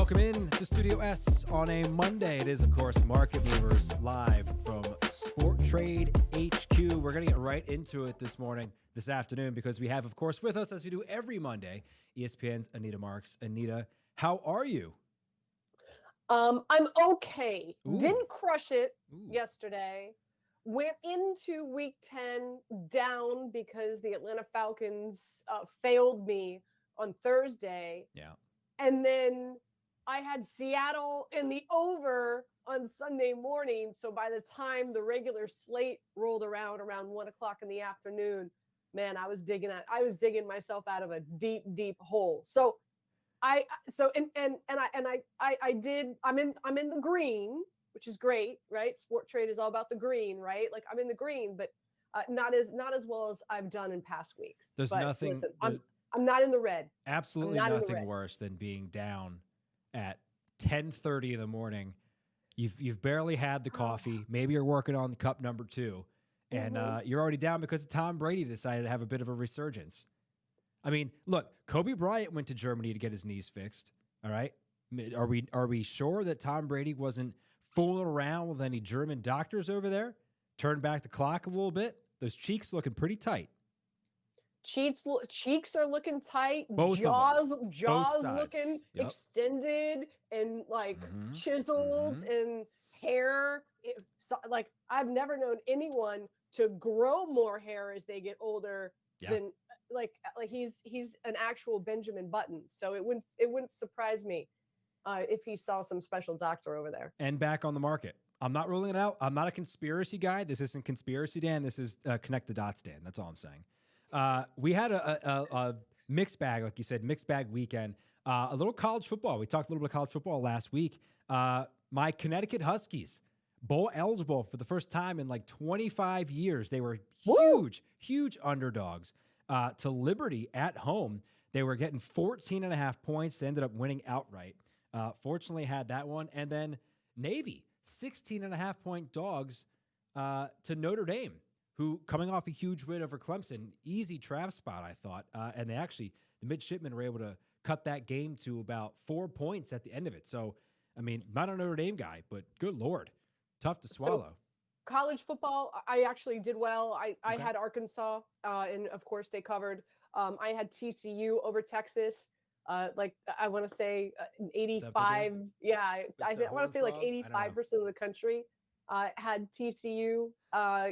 Welcome in to Studio S on a Monday. It is, of course, Market Movers live from Sport Trade HQ. We're going to get right into it this afternoon, because we have, of course, with us, as we do every Monday, ESPN's Anita Marks. Anita, how are you? I'm okay. Ooh. Didn't crush it yesterday. Went into week 10 down because the Atlanta Falcons failed me on Thursday. Yeah. And then I had Seattle in the over on Sunday morning. So by the time the regular slate rolled around 1 o'clock in the afternoon, man, I was digging myself out of a deep, deep hole. So I'm in the green, which is great, right? Sport Trade is all about the green, right? Like, I'm in the green, but not as well as I've done in past weeks. There's but nothing. Listen, I'm not in the red. Absolutely nothing worse than being down at 10:30 in the morning. You've barely had the coffee. Maybe you're working on cup number 2, and you're already down because Tom Brady decided to have a bit of a resurgence. I mean, look, Kobe Bryant went to Germany to get his knees fixed. All right, are we sure that Tom Brady wasn't fooling around with any German doctors over there? Turn back the clock a little bit. Those cheeks looking pretty tight. Cheeks are looking tight. Both jaws looking extended and like chiseled, and hair. Like, I've never known anyone to grow more hair as they get older than like he's an actual Benjamin Button. So it wouldn't surprise me if he saw some special doctor over there. And back on the market. I'm not ruling it out. I'm not a conspiracy guy. This isn't Conspiracy Dan. This is Connect the Dots Dan. That's all I'm saying. We had a mixed bag, like you said, mixed bag weekend. A little college football. We talked a little bit of college football last week. My Connecticut Huskies, bowl eligible for the first time in like 25 years. They were huge underdogs to Liberty at home. They were getting 14.5 points. They ended up winning outright. Fortunately, had that one. And then Navy, 16.5 point dogs to Notre Dame, who coming off a huge win over Clemson, easy trap spot, I thought. And the midshipmen were able to cut that game to about 4 points at the end of it. So, I mean, not a Notre Dame guy, but good Lord, tough to swallow. So, college football, I actually did well. I had Arkansas, and of course they covered. I had TCU over Texas. Like, I want to say 85. Yeah, I want to say like 85% of the country had TCU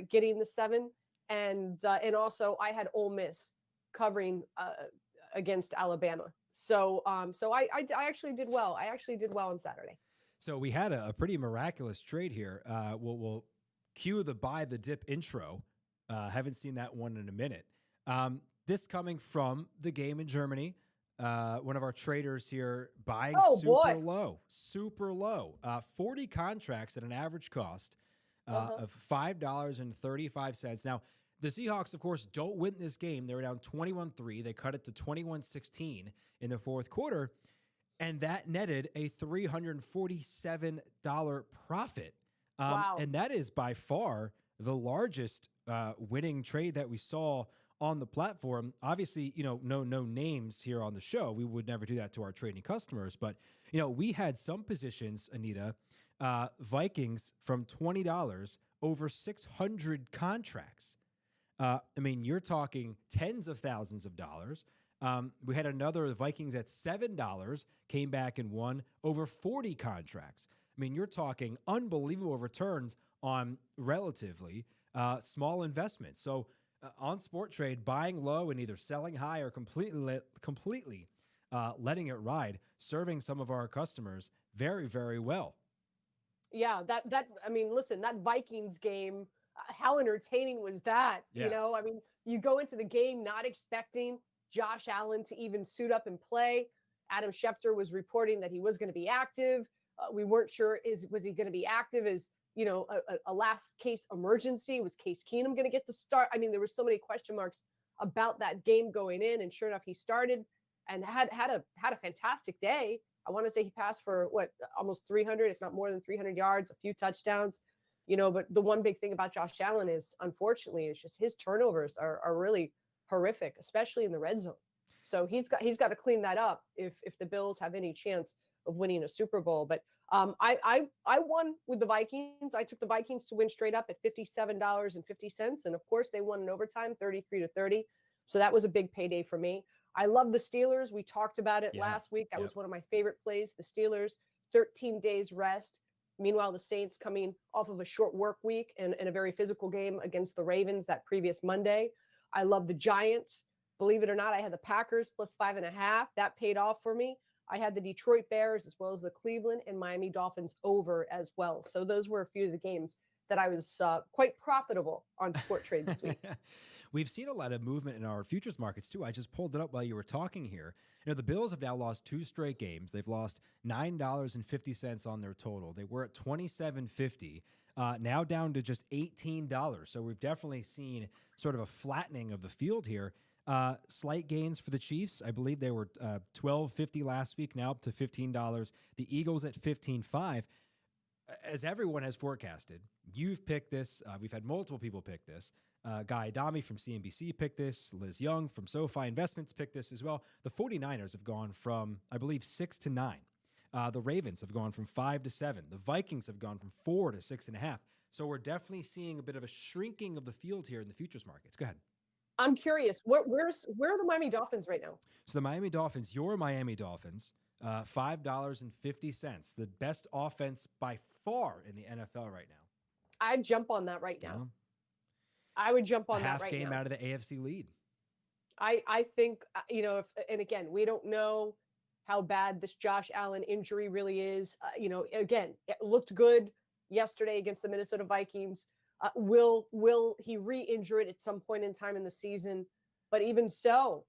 getting the 7, and also I had Ole Miss covering against Alabama. So I actually did well. I actually did well on Saturday. So we had a pretty miraculous trade here. We'll cue the buy the dip intro. Haven't seen that one in a minute. This coming from the game in Germany. One of our traders here buying super low. 40 contracts at an average cost of $5.35. Now, the Seahawks, of course, don't win this game. They were down 21-3. They cut it to 21-16 in the fourth quarter, and that netted a $347 profit. Wow. And that is by far the largest winning trade that we saw on the platform. Obviously, no names here on the show. We would never do that to our trading customers. But, we had some positions, Anita, Vikings from $20 over 600 contracts. I mean, you're talking tens of thousands of dollars. We had another, the Vikings at $7, came back and won over 40 contracts. I mean, you're talking unbelievable returns on relatively small investments. So, on Sport Trade, buying low and either selling high or completely letting it ride, serving some of our customers very, very well. Yeah, I mean, listen, that Vikings game, how entertaining was that? Yeah. I mean, you go into the game not expecting Josh Allen to even suit up and play. Adam Schefter was reporting that he was going to be active. We weren't sure was he going to be active as a last case emergency. Was Case Keenum going to get the start? I mean, there were so many question marks about that game going in, and sure enough, he started and had a fantastic day. I want to say he passed for almost 300, if not more than 300 yards, a few touchdowns. But the one big thing about Josh Allen is, unfortunately, is just his turnovers are really horrific, especially in the red zone. So he's got to clean that up if the Bills have any chance of winning a Super Bowl. But I won with the Vikings. I took the Vikings to win straight up at $57.50, and of course they won in overtime, 33-30. So that was a big payday for me. I love the Steelers. We talked about it last week. That was one of my favorite plays. The Steelers, 13 days rest. Meanwhile, the Saints coming off of a short work week and a very physical game against the Ravens that previous Monday. I love the Giants. Believe it or not, I had the Packers plus 5.5. That paid off for me. I had the Detroit Bears as well as the Cleveland and Miami Dolphins over as well. So those were a few of the games that I was quite profitable on Sport Trade this week. We've seen a lot of movement in our futures markets too. I just pulled it up while you were talking here. You know, the Bills have now lost 2 straight games. They've lost $9.50 on their total. They were at $27.50, now down to just $18. So we've definitely seen sort of a flattening of the field here. Slight gains for the Chiefs. I believe they were $12.50 last week, now up to $15. The Eagles at $15.5. As everyone has forecasted, you've picked this. We've had multiple people pick this. Guy Adami from CNBC picked this. Liz Young from SoFi Investments picked this as well. The 49ers have gone from, I believe, 6 to 9. The Ravens have gone from 5 to 7. The Vikings have gone from 4 to 6.5. So we're definitely seeing a bit of a shrinking of the field here in the futures markets. Go ahead. I'm curious, where are the Miami Dolphins right now? So the Miami Dolphins, your Miami Dolphins, $5.50. The best offense by far in the NFL right now. I'd jump on that right now. I would jump on that right now. Half game out of the AFC lead. I think, and again, we don't know how bad this Josh Allen injury really is. Again, it looked good yesterday against the Minnesota Vikings. Will he re-injure it at some point in time in the season? But even so,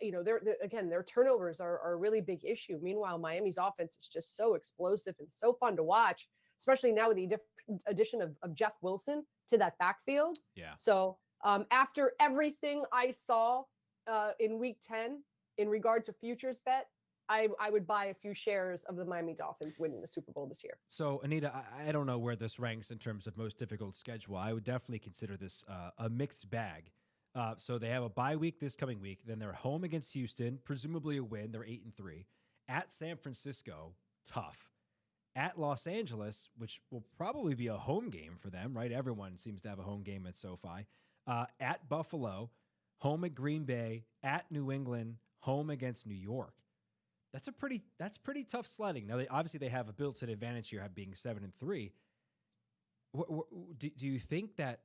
their turnovers are a really big issue. Meanwhile, Miami's offense is just so explosive and so fun to watch, especially now with the addition of Jeff Wilson to that backfield. Yeah. So after everything I saw in Week 10 in regard to futures bet, I would buy a few shares of the Miami Dolphins winning the Super Bowl this year. So, Anita, I don't know where this ranks in terms of most difficult schedule. I would definitely consider this a mixed bag. So they have a bye week this coming week. Then they're home against Houston, presumably a win. They're 8-3. At San Francisco, tough. At Los Angeles, which will probably be a home game for them, right? Everyone seems to have a home game at SoFi. At Buffalo, home at Green Bay, at New England, home against New York. That's pretty tough sledding. Now, obviously they have a built-in advantage here, being 7-3. Do you think that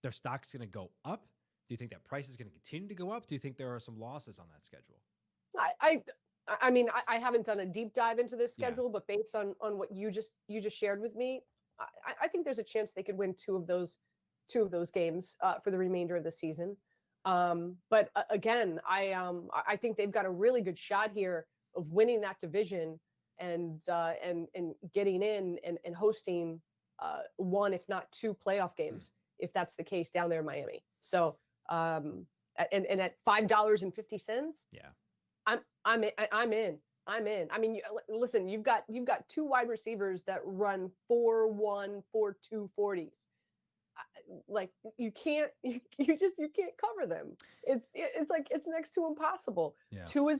their stock's going to go up? Do you think that price is going to continue to go up? Do you think there are some losses on that schedule? I mean, I haven't done a deep dive into this schedule, but based on what you just shared with me, I think there's a chance they could win two of those games for the remainder of the season. But again, I think they've got a really good shot here of winning that division and getting in and hosting one, if not 2 playoff games, if that's the case down there in Miami. So and at $5.50, I'm in. I mean, listen, you've got 2 wide receivers that run 4.1, 4.2 40s. Like you can't cover them. It's like it's next to impossible. Yeah. Tua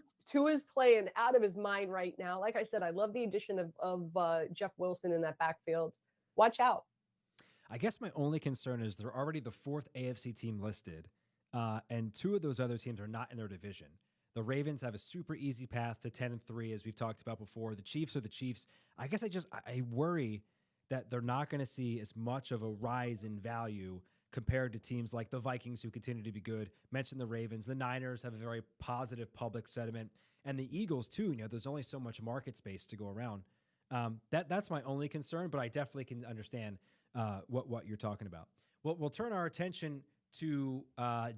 is playing out of his mind right now. Like I said, I love the addition of Jeff Wilson in that backfield. Watch out. I guess my only concern is they're already the 4th AFC team listed, and 2 of those other teams are not in their division. The Ravens have a super easy path to 10-3, as we've talked about before. The Chiefs are the Chiefs. I guess I worry that they're not going to see as much of a rise in value compared to teams like the Vikings, who continue to be good. Mentioned the Ravens. The Niners have a very positive public sentiment. And the Eagles, too. There's only so much market space to go around. That's my only concern, but I definitely can understand what you're talking about. We'll turn our attention to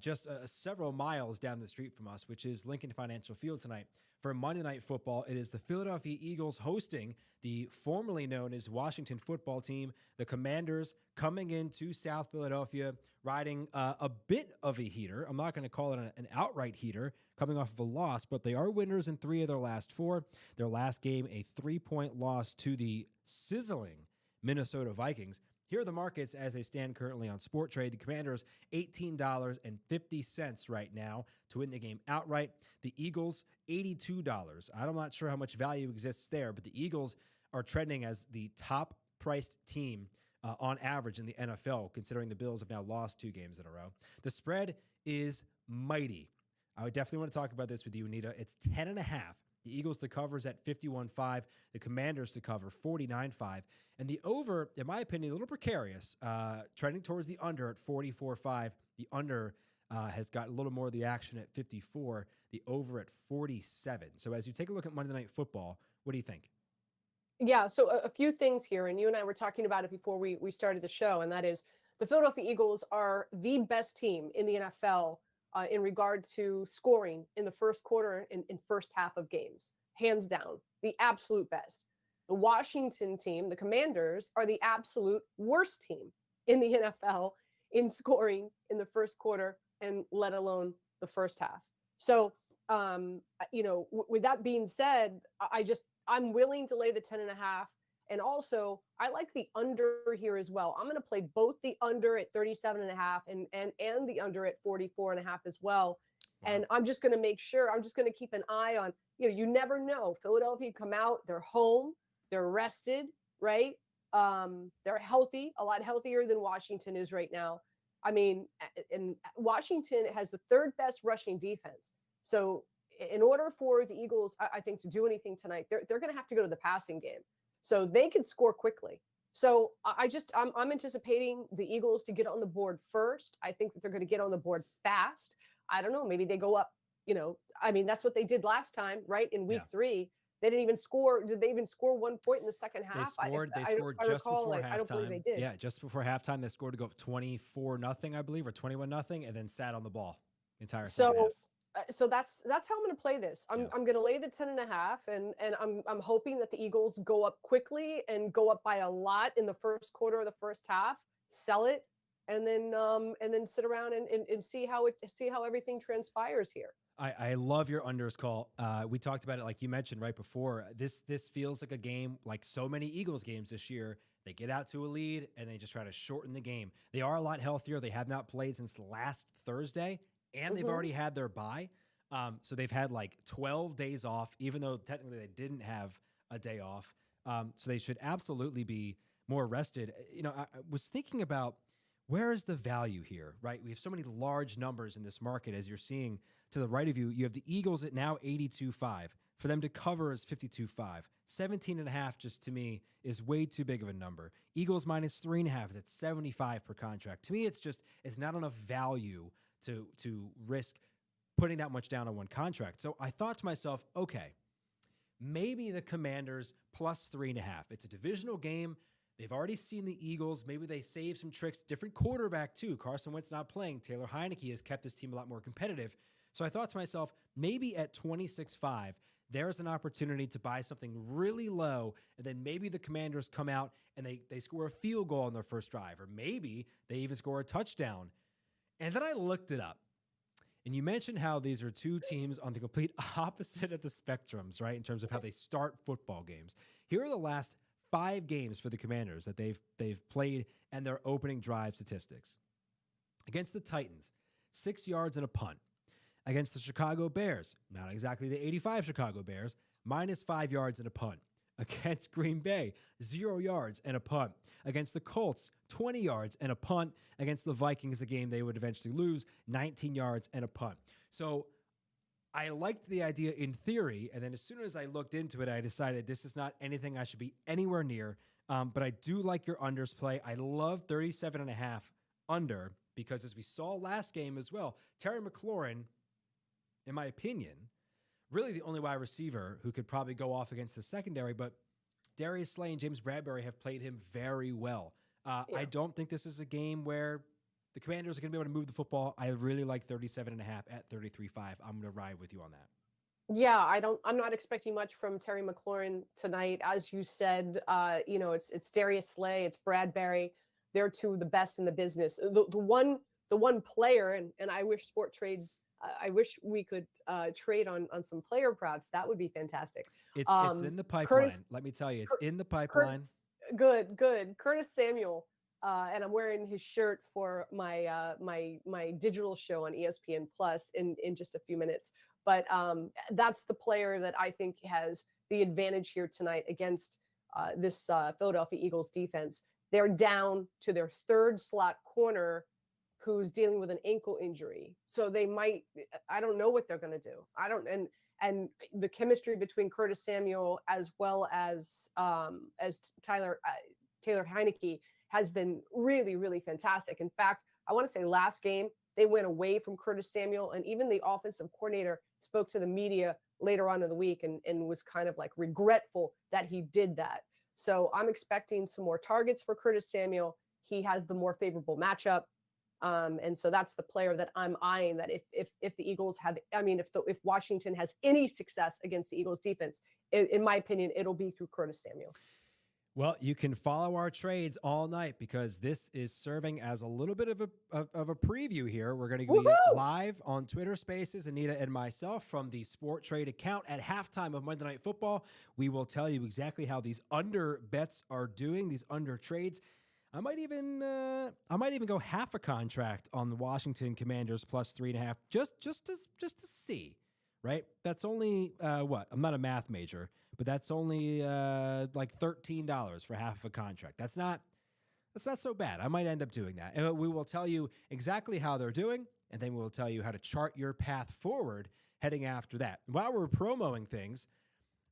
just several miles down the street from us, which is Lincoln Financial Field tonight. For Monday Night Football, it is the Philadelphia Eagles hosting the formerly known as Washington football team, the Commanders, coming into South Philadelphia, riding a bit of a heater. I'm not going to call it an outright heater, coming off of a loss, but they are winners in 3 of their last 4. Their last game, a 3-point loss to the sizzling Minnesota Vikings. Here are the markets as they stand currently on Sport Trade. The Commanders, $18.50 right now to win the game outright. The Eagles, $82. I'm not sure how much value exists there, but the Eagles are trending as the top priced team on average in the NFL, considering the Bills have now lost 2 games in a row. The spread is mighty. I would definitely want to talk about this with you, Anita. It's 10.5. The Eagles to cover is at 51.5. The Commanders to cover 49.5. And the over, in my opinion, a little precarious, trending towards the under at 44.5. The under has got a little more of the action at 54. The over at 47. So as you take a look at Monday Night Football, what do you think? Yeah, so a few things here, and you and I were talking about it before we started the show, and that is the Philadelphia Eagles are the best team in the NFL in regard to scoring in the first quarter and in first half of games, hands down, the absolute best. The Washington team, the Commanders, are the absolute worst team in the NFL in scoring in the first quarter and let alone the first half. So, with that being said, I'm willing to lay the 10.5. And also, I like the under here as well. I'm going to play both the under at 37.5 and the under at 44.5 as well. Wow. And I'm just going to make sure, I'm just going to keep an eye on, you never know. Philadelphia come out, they're home, they're rested, right? They're healthy, a lot healthier than Washington is right now. I mean, and Washington has the 3rd best rushing defense. So in order for the Eagles, I think, to do anything tonight, they're going to have to go to the passing game. So they can score quickly. So I'm anticipating the Eagles to get on the board first. I think that they're going to get on the board fast. I don't know. Maybe they go up, that's what they did last time, right? In week 3, they didn't even score. Did they even score 1 point in the second half? They scored just before halftime. I don't believe they did. Yeah, just before halftime, they scored to go up 24-0, I believe, or 21-0, and then sat on the ball the entire second half. So that's how I'm going to play this. I'm going to lay the 10.5, and I'm hoping that the Eagles go up quickly and go up by a lot in the first quarter of the first half, sell it, and then sit around and see how everything transpires here. I love your unders call. We talked about it, like you mentioned right before. This feels like a game like so many Eagles games this year. They get out to a lead and they just try to shorten the game. They are a lot healthier. They have not played since last Thursday, and they've already had their bye. So they've had like 12 days off, even though technically they didn't have a day off. So they should absolutely be more rested. I was thinking about, where is the value here, right? We have so many large numbers in this market. As you're seeing to the right of you, you have the Eagles at now 82.5. For them to cover is 52.5. 17.5 just to me is way too big of a number. Eagles minus 3.5 is at 75 per contract. To me, it's not enough value to risk putting that much down on one contract. So I thought to myself, okay, maybe the Commanders plus 3.5. It's a divisional game. They've already seen the Eagles. Maybe they save some tricks. Different quarterback, too. Carson Wentz not playing. Taylor Heineke has kept this team a lot more competitive. So I thought to myself, maybe at 26.5, there's an opportunity to buy something really low, and then maybe the Commanders come out and they score a field goal on their first drive, or maybe they even score a touchdown. And then I looked it up. And you mentioned how these are two teams on the complete opposite of the spectrums, right, in terms of how they start football games. Here are the last 5 games for the Commanders that they've played and their opening drive statistics. Against the Titans, 6 yards and a punt. Against the Chicago Bears, not exactly the 85 Chicago Bears, minus 5 yards and a punt. Against Green Bay, 0 yards and a punt. Against the Colts, 20 yards and a punt. Against the Vikings, a game they would eventually lose, 19 yards and a punt. So I liked the idea in theory, and then as soon as I looked into it, I decided this is not anything I should be anywhere near. But I do like your unders play. I love 37.5 under, because as we saw last game as well, Terry McLaurin, in my opinion, really the only wide receiver who could probably go off against the secondary, but Darius Slay and James Bradbury have played him very well. I don't think this is a game where the Commanders are going to be able to move the football. I really like 37.5 at 33.5. I'm going to ride with you on that. Yeah, I'm not expecting much from Terry McLaurin tonight. As you said, it's Darius Slay, it's Bradbury. They're two of the best in the business. The one player, and I wish Sport Trade, I wish we could trade on some player props. That would be fantastic. It's in the pipeline. Let me tell you, it's in the pipeline. Good. Curtis Samuel and I'm wearing his shirt for my digital show on ESPN Plus in just a few minutes. But that's the player that I think has the advantage here tonight against this Philadelphia Eagles defense. They're down to their third slot corner, who's dealing with an ankle injury. So they might. I don't know what they're going to do. I don't. And the chemistry between Curtis Samuel as well as Taylor Heinicke has been really, really fantastic. In fact, I want to say last game, they went away from Curtis Samuel, and even the offensive coordinator spoke to the media later on in the week and was kind of like regretful that he did that. So I'm expecting some more targets for Curtis Samuel. He has the more favorable matchup. And so that's the player that I'm eyeing, that if the Eagles have, if Washington has any success against the Eagles defense, in my opinion, it'll be through Curtis Samuel. Well, you can follow our trades all night because this is serving as a little bit of a preview here. We're going to be live on Twitter Spaces, Anita and myself, from the Sport Trade account at halftime of Monday Night Football. We will tell you exactly how these under bets are doing, these under trades. I might even go half a contract on the Washington Commanders plus 3.5, just to see, right? That's only what? I'm not a math major, but that's only like $13 for half of a contract. That's not so bad. I might end up doing that. And we will tell you exactly how they're doing, and then we'll tell you how to chart your path forward heading after that. While we're promoting things,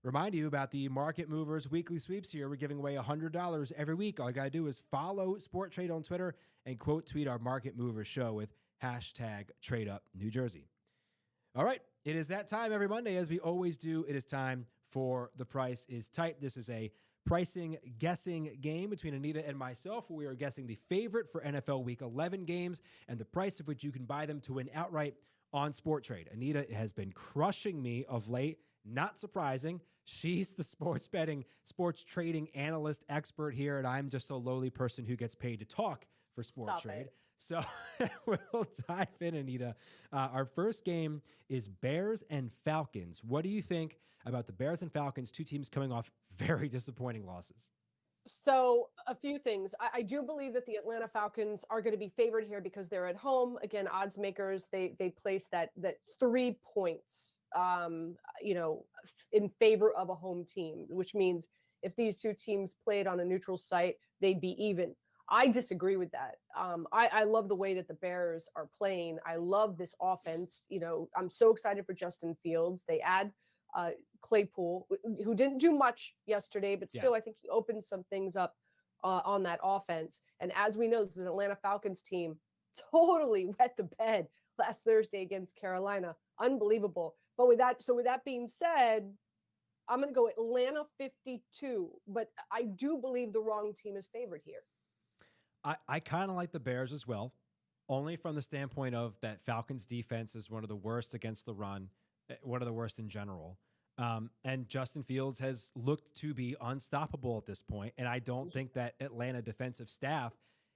remind you about the Market Movers weekly sweeps here. We're giving away $100 every week. All you got to do is follow Sport Trade on Twitter and quote tweet our Market Movers show with hashtag TradeUpNewJersey. All right, it is that time every Monday, as we always do. It is time for The Price is Tight. This is a pricing guessing game between Anita and myself, where we are guessing the favorite for NFL Week 11 games and the price of which you can buy them to win outright on Sport Trade. Anita has been crushing me of late. Not surprising. She's the sports trading analyst expert here, and I'm just a lowly person who gets paid to talk for Sport Trade. So we'll dive in, Anita. Our first game is Bears and Falcons. What do you think about the Bears and Falcons, two teams coming off very disappointing losses? So a few things. I do believe that the Atlanta Falcons are going to be favored here because they're at home. Again, odds makers, they place that 3 points, in favor of a home team, which means if these two teams played on a neutral site, they'd be even. I disagree with that. I love the way that the Bears are playing. I love this offense. I'm so excited for Justin Fields. They add Claypool, who didn't do much yesterday, but still, I think he opened some things up on that offense. And as we know, this is an Atlanta Falcons team, totally wet the bed last Thursday against Carolina. Unbelievable. But with that being said, I'm going to go Atlanta 52, but I do believe the wrong team is favored here. I kind of like the Bears as well, only from the standpoint of that Falcons defense is one of the worst against the run, one of the worst in general. And Justin Fields has looked to be unstoppable at this point, and I don't think that Atlanta defensive staff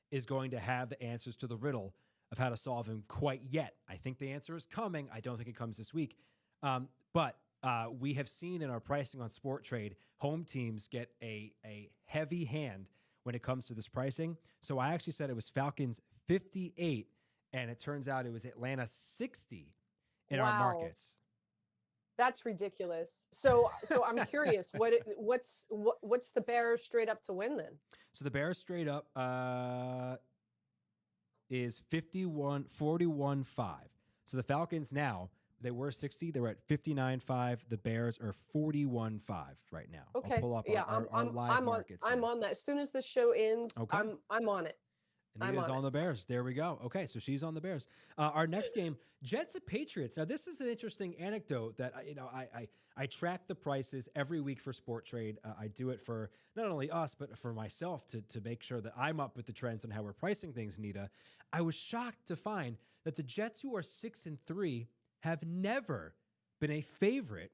is going to have the answers to the riddle of how to solve him quite yet. I think the answer is coming. I don't think it comes this week. But we have seen in our pricing on Sport Trade, home teams get a heavy hand when it comes to this pricing. So I actually said it was Falcons 58, and it turns out it was Atlanta 60 in our markets. That's ridiculous. So I'm curious, what's the Bears straight up to win then? So the Bears straight up is 41-5. So the Falcons now, they were 60. They were at 59.5. The Bears are 41.5 right now. Okay. I'll pull up our live markets. I'm on that. As soon as the show ends, okay. I'm on it. Anita's on the Bears. There we go. Okay, so she's on the Bears. Our next game, Jets at Patriots. Now, this is an interesting anecdote that I track the prices every week for Sport Trade. I do it for not only us, but for myself to make sure that I'm up with the trends and how we're pricing things, Nita. I was shocked to find that the Jets, who are 6-3, have never been a favorite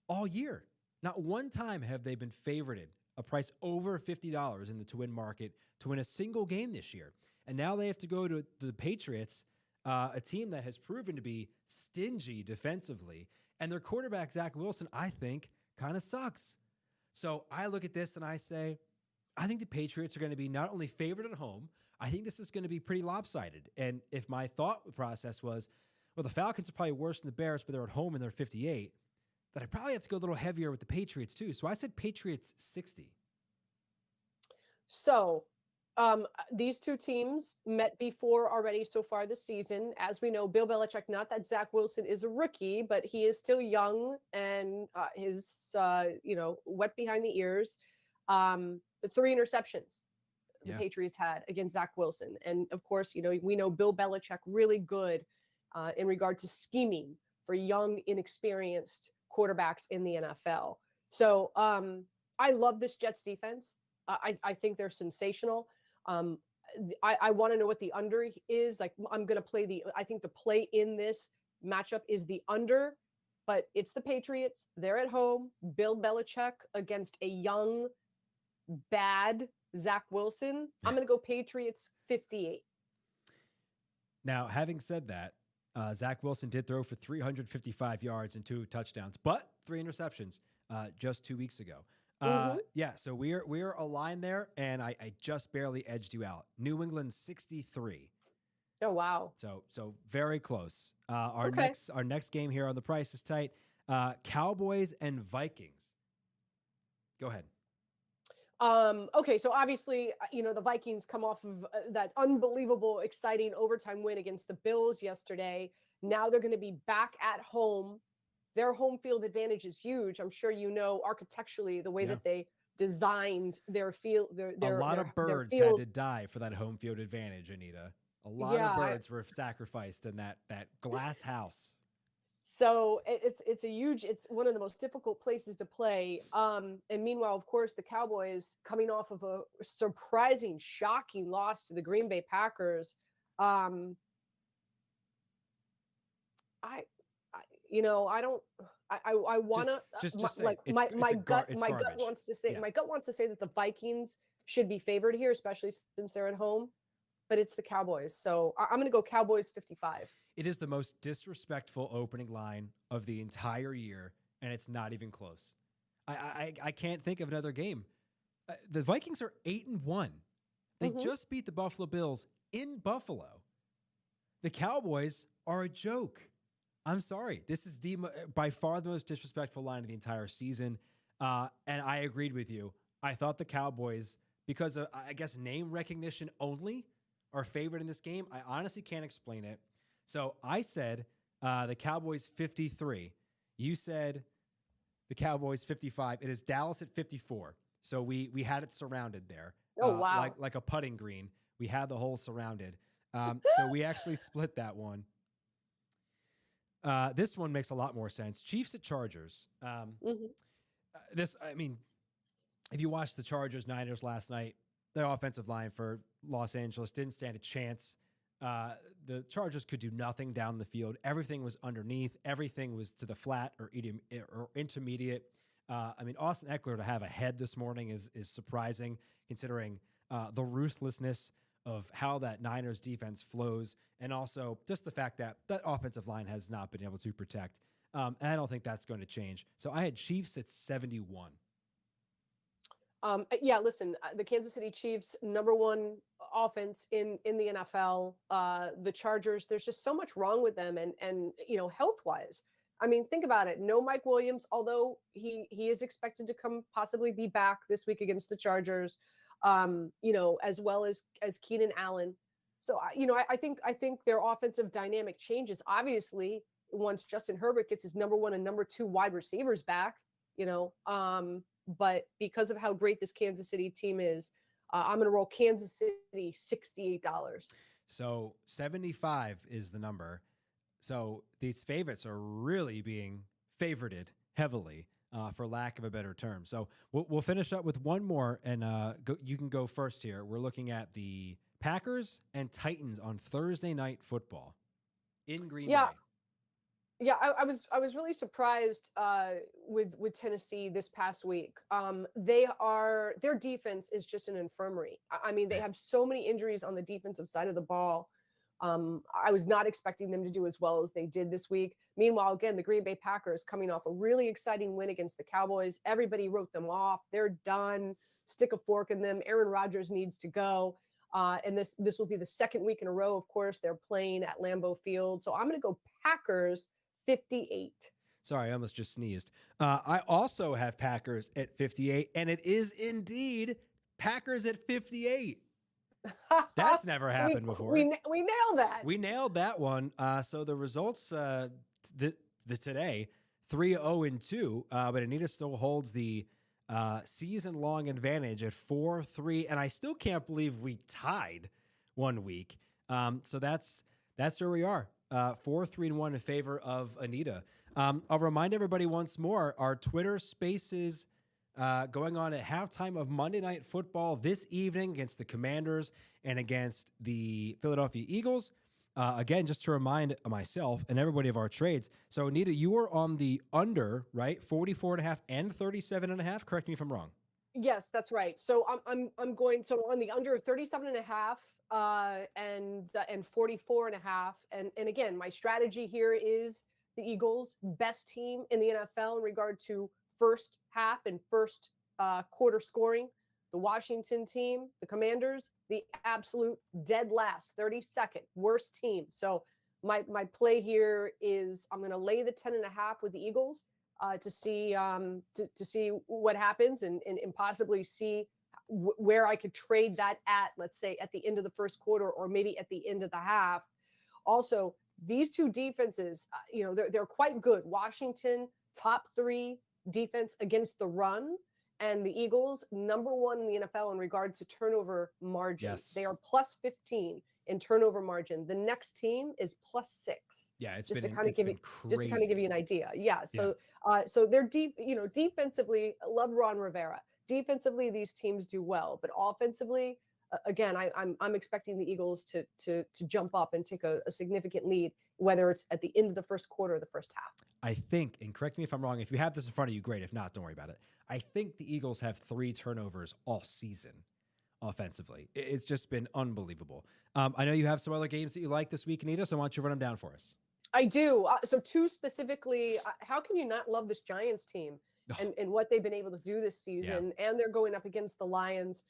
all year. Not one time have they been favorited, a price over $50 in the to-win market to win a single game this year. And now they have to go to the Patriots, a team that has proven to be stingy defensively. And their quarterback, Zach Wilson, I think, kind of sucks. So I look at this and I say, I think the Patriots are going to be not only favored at home, I think this is going to be pretty lopsided. And if my thought process was, well, the Falcons are probably worse than the Bears, but they're at home and they're 58, that I probably have to go a little heavier with the Patriots too. So I said Patriots 60. So these two teams met before already so far this season. As we know, Bill Belichick, not that Zach Wilson is a rookie, but he is still young and his, wet behind the ears. 3 interceptions the Patriots had against Zach Wilson. And of course, we know Bill Belichick really good in regard to scheming for young, inexperienced quarterbacks in the NFL. So I love this Jets defense. I think they're sensational. I want to know what the under is. Like, I'm going to play I think the play in this matchup is the under, but it's the Patriots. They're at home. Bill Belichick against a young, bad Zach Wilson. I'm going to go Patriots 58. Now, having said that, Zach Wilson did throw for 355 yards and 2 touchdowns, but 3 interceptions just 2 weeks ago. Yeah, so we're aligned there, and I just barely edged you out. New England 63. Oh wow! So very close. Our next game here on the Price is Tight. Cowboys and Vikings. Go ahead. Okay, so obviously, the Vikings come off of that unbelievable, exciting overtime win against the Bills yesterday. Now they're going to be back at home. Their home field advantage is huge. I'm sure architecturally the way that they designed their field. A lot of birds had to die for that home field advantage, Anita. A lot of birds were sacrificed in that glass house. So it's one of the most difficult places to play. And meanwhile, of course, the Cowboys coming off of a surprising, shocking loss to the Green Bay Packers. I want to just like say my gut garbage. wants to say my gut wants to say that the Vikings should be favored here, especially since they're at home. But it's the Cowboys, so I'm going to go Cowboys 55. It is the most disrespectful opening line of the entire year, and it's not even close. I can't think of another game. The Vikings are 8-1. They just beat the Buffalo Bills in Buffalo. The Cowboys are a joke. I'm sorry. This is by far the most disrespectful line of the entire season, and I agreed with you. I thought the Cowboys, because of, I guess, name recognition only, are favored in this game. I honestly can't explain it. So I said the Cowboys 53. You said the Cowboys 55. It is Dallas at 54. So we had it surrounded there. Oh, wow. Like a putting green. We had the hole surrounded. So we actually split that one. This one makes a lot more sense. Chiefs at Chargers. If you watched the Chargers-Niners last night, the offensive line for Los Angeles didn't stand a chance. The Chargers could do nothing down the field. Everything was underneath. Everything was to the flat or intermediate. Austin Eckler to have a head this morning is surprising, considering the ruthlessness of how that Niners defense flows, and also just the fact that that offensive line has not been able to protect. And I don't think that's going to change. So I had Chiefs at 71. Listen, the Kansas City Chiefs, #1 offense in the NFL. The Chargers, there's just so much wrong with them, and health-wise. I mean, think about it. No Mike Williams, although he is expected to possibly be back this week against the Chargers. As well as Keenan Allen. So I think their offensive dynamic changes obviously once Justin Herbert gets his #1 and #2 wide receivers back. But because of how great this Kansas City team is, I'm going to roll Kansas City $68. So 75 is the number. So these favorites are really being favorited heavily, for lack of a better term. So we'll finish up with one more, and you can go first here. We're looking at the Packers and Titans on Thursday Night Football in Green Bay. Yeah, I was really surprised with Tennessee this past week. Their defense is just an infirmary. I mean, they have so many injuries on the defensive side of the ball. I was not expecting them to do as well as they did this week. Meanwhile, again, the Green Bay Packers coming off a really exciting win against the Cowboys. Everybody wrote them off. They're done. stick a fork in them. Aaron Rodgers needs to go. And this will be the second week in a row. Of course, they're playing at Lambeau Field. So I'm going to go Packers 58. Sorry, I almost just sneezed. I also have Packers at 58, and it is indeed Packers at 58. That's never happened before. We nailed that. We nailed that one. So the results today, 3-0-2, but Anita still holds the season-long advantage at 4-3, and I still can't believe we tied 1 week. So that's where we are, 4-3-1 in favor of Anita. I'll remind everybody once more, our Twitter Spaces going on at halftime of Monday Night Football this evening against the Commanders and against the Philadelphia Eagles. Again, just to remind myself and everybody of our trades. So, Anita, you were on the under, right? 44.5 and 37.5. Correct me if I'm wrong. Yes, that's right. So I'm going on the under 37.5 and 44.5. And again, my strategy here is the Eagles, best team in the NFL in regard to first half and first quarter scoring. The Washington team, the Commanders, the absolute dead last, 32nd worst team. So my play here is I'm going to lay the 10.5 with the Eagles to see what happens and possibly see where I could trade that at, let's say at the end of the first quarter or maybe at the end of the half. Also, these two defenses, they're quite good. Washington, top 3 defense against the run, and the Eagles, number 1 in the NFL in regard to turnover margin. Yes. They are plus 15 in turnover margin. The next team is plus 6. Yeah, it's just been to kind of give you an idea. Yeah. So they're deep. Defensively, love Ron Rivera. Defensively, these teams do well, but offensively, again, I'm expecting the Eagles to jump up and take a significant lead, whether it's at the end of the first quarter or the first half. I think, and correct me if I'm wrong, if you have this in front of you, great. If not, don't worry about it. I think the Eagles have 3 turnovers all season offensively. It's just been unbelievable. I know you have some other games that you like this week, Anita, so why don't you run them down for us? I do. So 2 specifically, how can you not love this Giants team and what they've been able to do this season? Yeah. And they're going up against the Lions.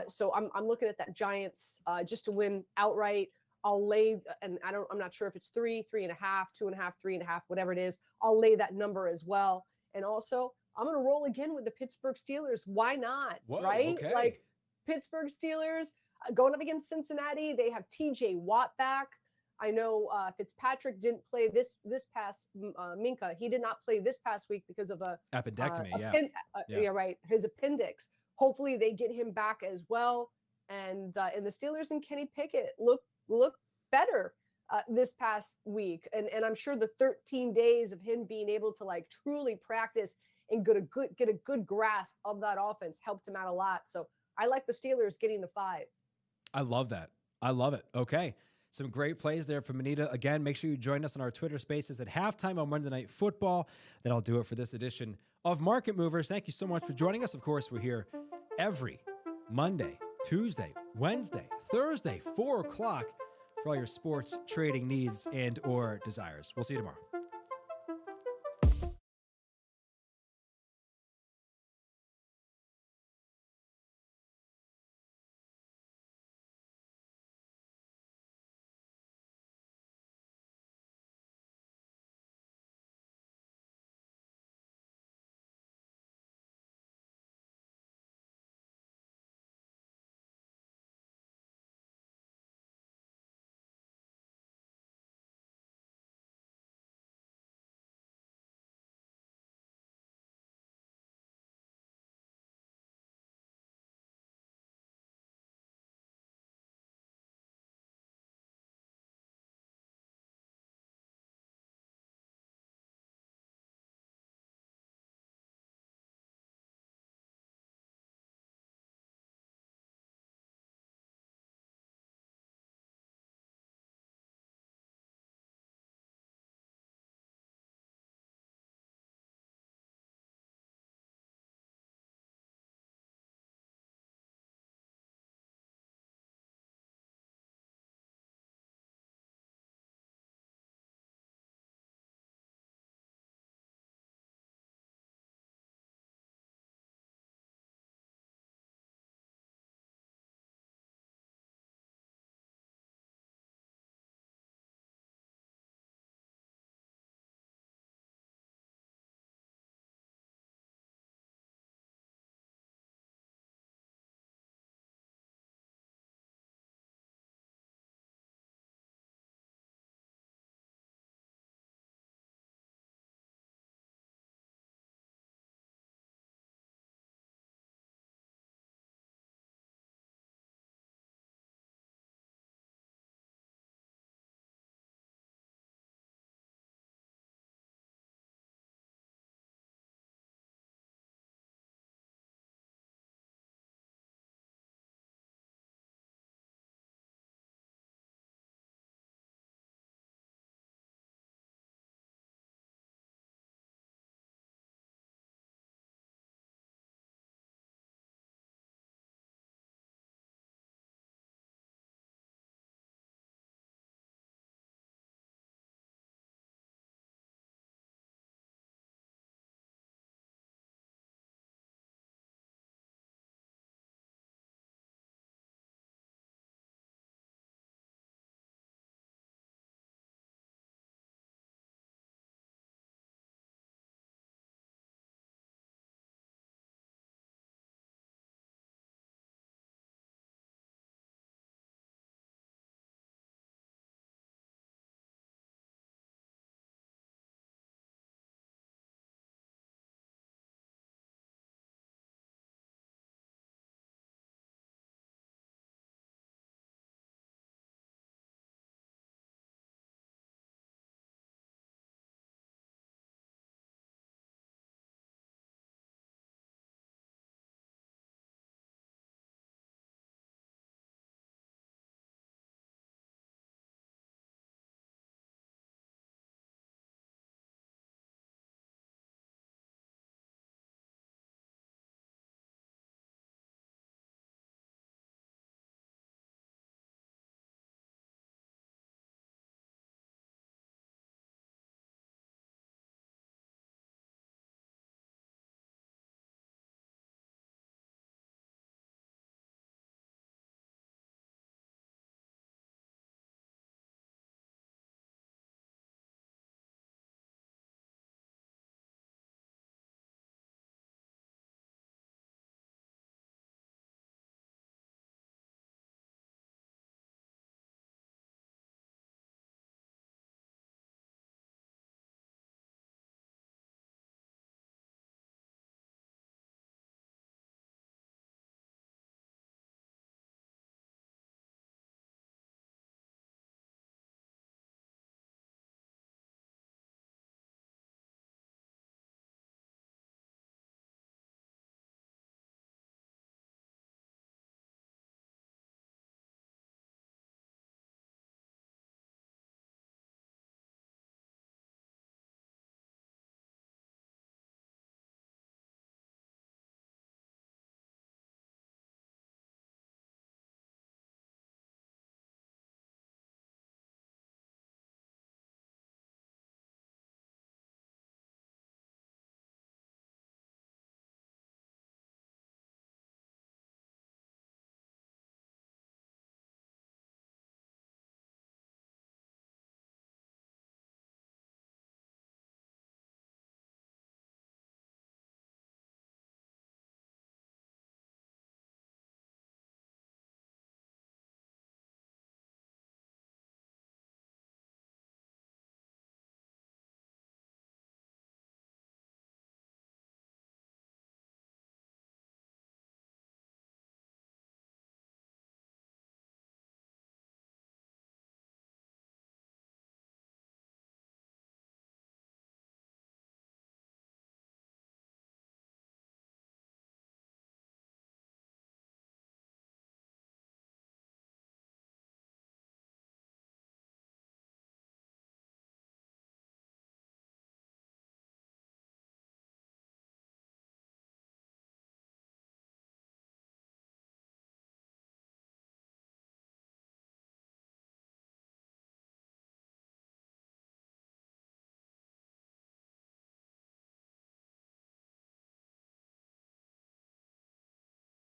So I'm looking at that Giants just to win outright. I'll lay, and I'm not sure if it's 3, 3.5, 2.5, 3.5, whatever it is. I'll lay that number as well. And also, I'm going to roll again with the Pittsburgh Steelers. Why not? Whoa, right? Okay. Like Pittsburgh Steelers going up against Cincinnati. They have TJ Watt back. I know Fitzpatrick didn't play this past Minka. He did not play this past week because of a appendectomy. Yeah, right. His appendix. Hopefully they get him back as well. And the Steelers and Kenny Pickett look better this past week. And I'm sure the 13 days of him being able to like truly practice and get a good grasp of that offense helped him out a lot. So I like the Steelers getting the 5. I love that. I love it. Okay. Some great plays there from Anita. Again, make sure you join us on our Twitter Spaces at halftime on Monday Night Football. That'll do it for this edition of Market Movers. Thank you so much for joining us. Of course, we're here every Monday, Tuesday, Wednesday, Thursday, 4 o'clock for all your sports trading needs and or desires. We'll see you tomorrow.